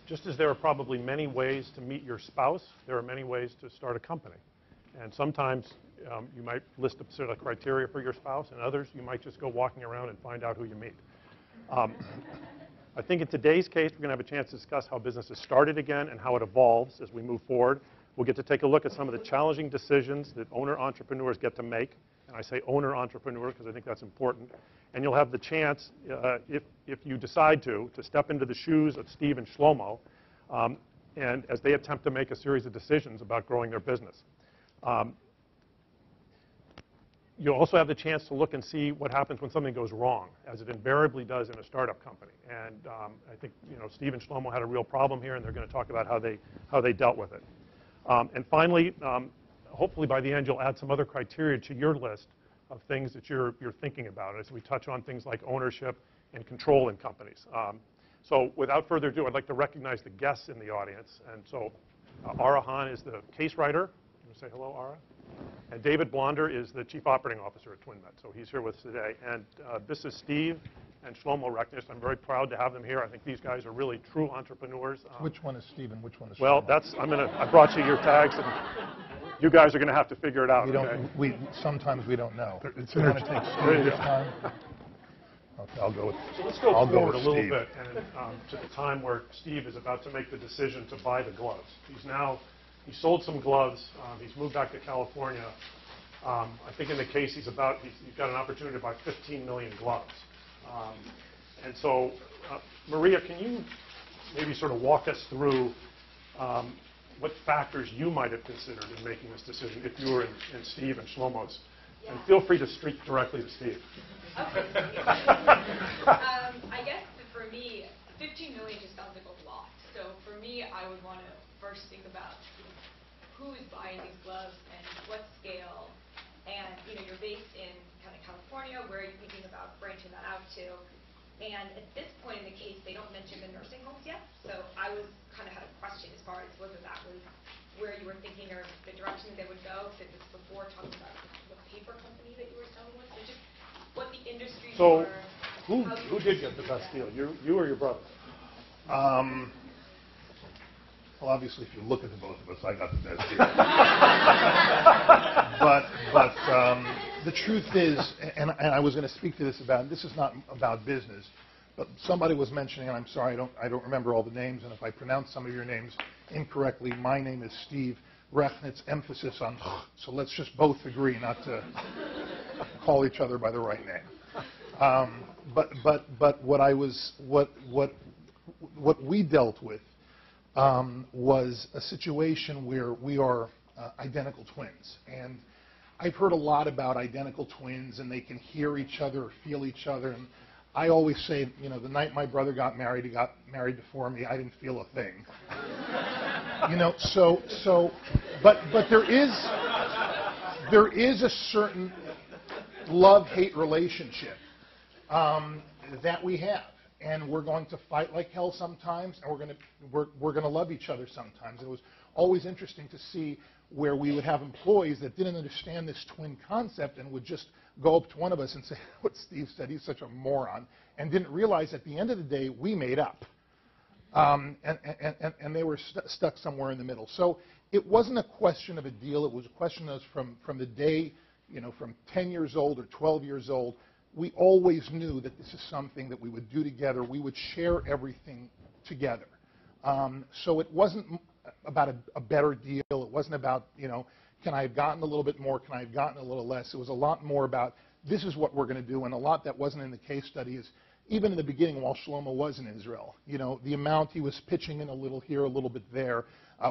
just as there are probably many ways to meet your spouse, there are many ways to start a company. And sometimes you might list a set of criteria for your spouse, and others you might just go walking around and find out who you meet. I think in today's case, we're going to have a chance to discuss how business is started again and how it evolves as we move forward. We'll get to take a look at some of the challenging decisions that owner-entrepreneurs get to make. And I say owner-entrepreneur because I think that's important. And you'll have the chance, if you decide to step into the shoes of Steve and Shlomo, and as they attempt to make a series of decisions about growing their business. You'll also have the chance to look and see what happens when something goes wrong, as it invariably does in a startup company. And I think Steve and Shlomo had a real problem here, and they're going to talk about how they dealt with it. And finally, hopefully by the end, you'll add some other criteria to your list of things that you're thinking about as we touch on things like ownership and control in companies. So without further ado, I'd like to recognize the guests in the audience. And so Ara Hahn is the case writer. You want to say hello, Ara? And David Blonder is the Chief Operating Officer at TwinMet, so he's here with us today. And this is Steve and Shlomo Rechnitz. I'm very proud to have them here. I think these guys are really true entrepreneurs. Which one is Steve and which one is Well, Shlomo? I brought you your tags, and you guys are going to have to figure it out. Sometimes we don't know. You want to take Steve this time? Okay, I'll go with So let's go forward a little bit and to the time where Steve is about to make the decision to buy the gloves. He sold some gloves. He's moved back to California. I think in the case he's got an opportunity to buy 15 million gloves. And so, Maria, can you maybe sort of walk us through what factors you might have considered in making this decision if you were in Steve and Shlomo's? Yeah. And feel free to speak directly to Steve. Okay. I guess for me, 15 million just sounds like a lot. So for me, I would want to first think about who is buying these gloves and what scale. And you're based in kind of California. Where are you thinking about branching that out to? And at this point in the case, they don't mention the nursing homes yet. So I had a question as far as whether that was where you were thinking or the direction that they would go. If it was before talking about the paper company that you were selling with, so just what the industry. So who did get the best deal? You or your brother? Well, obviously, if you look at the both of us, I got the best deal. but the truth is, and I was going to speak to this this is not about business, but somebody was mentioning, and I'm sorry, I don't remember all the names, and if I pronounce some of your names incorrectly, my name is Steve Rechnitz, emphasis on, so let's just both agree not to call each other by the right name. But what we dealt with was a situation where we are identical twins. And I've heard a lot about identical twins, and they can hear each other or feel each other. And I always say, the night my brother got married, he got married before me, I didn't feel a thing. But there is a certain love-hate relationship that we have. And we're going to fight like hell sometimes, and we're going to love each other sometimes. It was always interesting to see where we would have employees that didn't understand this twin concept and would just go up to one of us and say, what Steve said, he's such a moron, and didn't realize at the end of the day, we made up. And they were stuck somewhere in the middle. So it wasn't a question of a deal. It was a question of from the day, from 10 years old or 12 years old, we always knew that this is something that we would do together. We would share everything together. So it wasn't about a better deal. It wasn't about, can I have gotten a little bit more? Can I have gotten a little less? It was a lot more about, this is what we're going to do. And a lot that wasn't in the case study is, even in the beginning while Shlomo was in Israel, the amount he was pitching in a little here, a little bit there.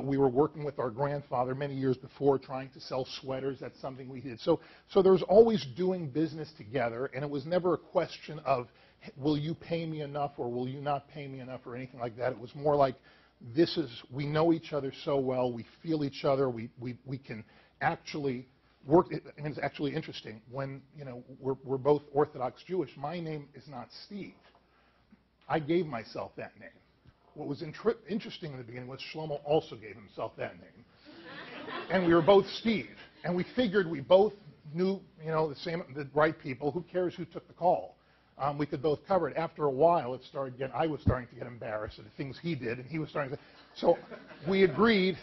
We were working with our grandfather many years before trying to sell sweaters. That's something we did. So there was always doing business together, and it was never a question of, will you pay me enough or will you not pay me enough or anything like that. It was more like, we know each other so well, we feel each other, we can actually work. And it's actually interesting, when we're both Orthodox Jewish, my name is not Steve. I gave myself that name. What was interesting in the beginning was Shlomo also gave himself that name. And we were both Steve. And we figured we both knew, the right people. Who cares who took the call? We could both cover it. After a while, I was starting to get embarrassed at the things he did, and he was starting to. So we agreed,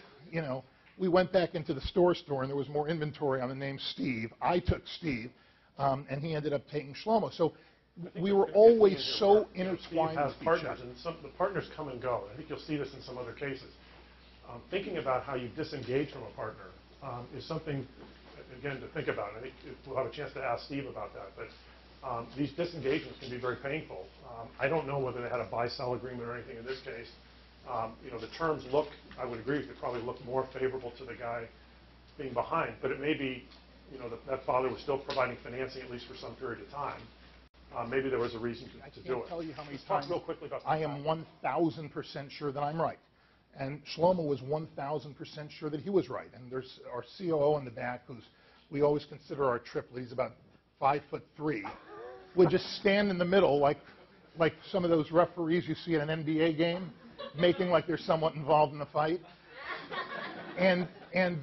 we went back into the store, and there was more inventory on the name Steve. I took Steve, and he ended up taking Shlomo. So we were always so intertwined with each other. And the partners come and go. I think you'll see this in some other cases. Thinking about how you disengage from a partner is something, again, to think about. I think we'll have a chance to ask Steve about that. But these disengagements can be very painful. I don't know whether they had a buy-sell agreement or anything in this case. The terms look, I would agree with you, probably look more favorable to the guy being behind. But it may be, that father was still providing financing at least for some period of time. Maybe there was a reason to do it. I can't tell you how many Let's talk times real quickly about I am 1,000% sure that I'm right. And Shlomo was 1,000% sure that he was right. And there's our COO in the back, who's we always consider our triplet. He's about 5'3", would just stand in the middle like some of those referees you see at an NBA game, making like they're somewhat involved in the fight. And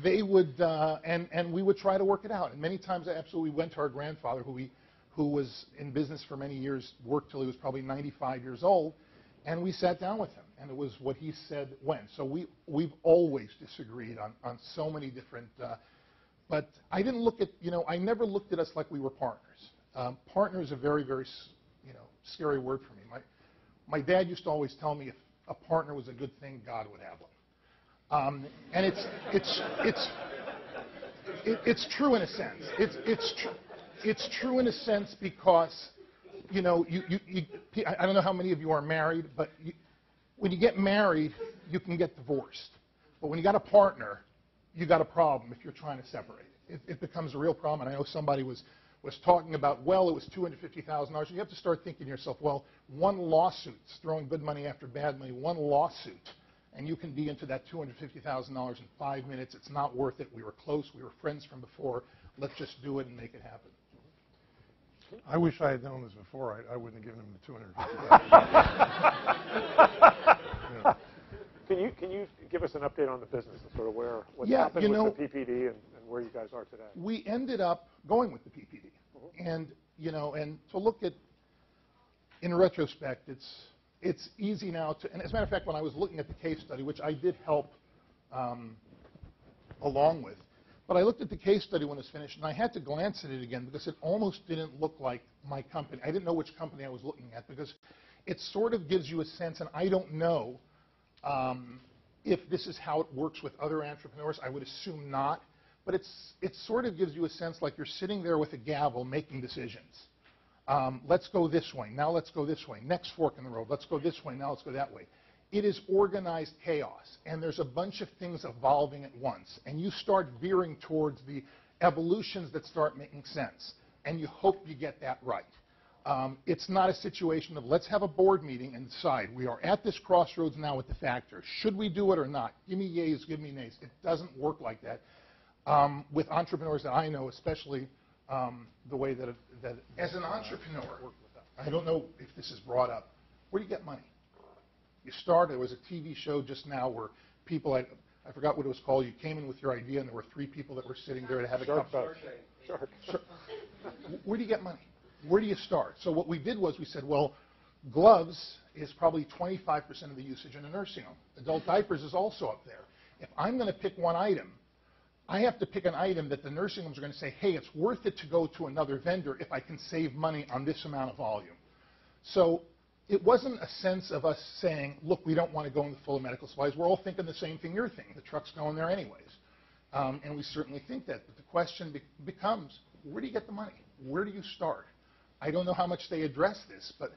they would and we would try to work it out. And many times, I absolutely went to our grandfather, who was in business for many years, worked till he was probably 95 years old, and we sat down with him, and it was what he said when. So we've always disagreed on so many different, but I didn't look at, I never looked at us like we were partners. Partner is a very, very, scary word for me. My dad used to always tell me if a partner was a good thing, God would have one. And it's true in a sense. It's true in a sense because, I don't know how many of you are married, but when you get married, you can get divorced. But when you got a partner, you got a problem if you're trying to separate. It becomes a real problem. And I know somebody was talking about, well, it was $250,000. You have to start thinking to yourself, well, one lawsuit, throwing good money after bad money, one lawsuit, and you can be into that $250,000 in 5 minutes. It's not worth it. We were close. We were friends from before. Let's just do it and make it happen. I wish I had known this before. I wouldn't have given him the $250,000. Can you give us an update on the business and sort of what's happened with the PPD and where you guys are today? We ended up going with the PPD, and and to look at, in retrospect, it's easy now to. And as a matter of fact, when I was looking at the case study, which I did help along with. But I looked at the case study when it was finished, and I had to glance at it again because it almost didn't look like my company. I didn't know which company I was looking at because it sort of gives you a sense, and I don't know if this is how it works with other entrepreneurs. I would assume not. But it sort of gives you a sense like you're sitting there with a gavel making decisions. Let's go this way. Now let's go this way. Next fork in the road. Let's go this way. Now let's go that way. It is organized chaos, and there's a bunch of things evolving at once, and you start veering towards the evolutions that start making sense, and you hope you get that right. It's not a situation of let's have a board meeting and decide we are at this crossroads now with the factor. Should we do it or not? Give me yays, give me nays. It doesn't work like that. With entrepreneurs that I know, especially the way that as an entrepreneur, I don't know if this is brought up, where do you get money? You start, there was a TV show just now where people, I forgot what it was called, you came in with your idea and there were 3 people that were sitting there to have a cup of Shark. Where do you get money? Where do you start? So what we did was we said, well, gloves is probably 25% of the usage in a nursing home. Adult diapers is also up there. If I'm going to pick one item, I have to pick an item that the nursing homes are going to say, hey, it's worth it to go to another vendor if I can save money on this amount of volume. So it wasn't a sense of us saying, look, we don't want to go into full of medical supplies. We're all thinking the same thing you're thinking. The truck's going there anyways. And we certainly think that. But the question becomes, where do you get the money? Where do you start? I don't know how much they address this, but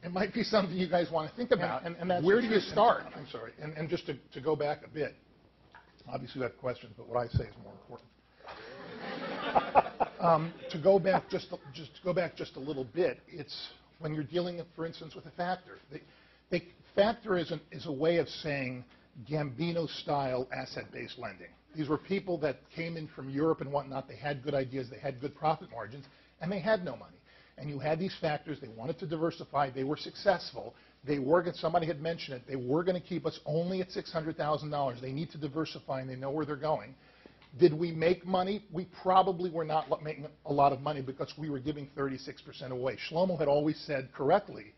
it might be something you guys want to think about. And that's where do you start? I'm sorry. And just to go back a bit, obviously you have questions, but what I say is more important. To go back just a little bit, it's when you're dealing, for instance, with a factor. Factor is a way of saying Gambino-style asset-based lending. These were people that came in from Europe and whatnot. They had good ideas. They had good profit margins, and they had no money. And you had these factors. They wanted to diversify. They were successful. They were, somebody had mentioned it, they were going to keep us only at $600,000. They need to diversify, and they know where they're going. Did we make money? We probably were not making a lot of money because we were giving 36% away. Shlomo had always said correctly,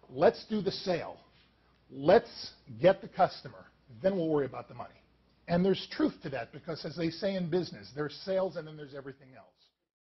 let's do the sale. Let's get the customer. Then we'll worry about the money. And there's truth to that because, as they say in business, there's sales and then there's everything else.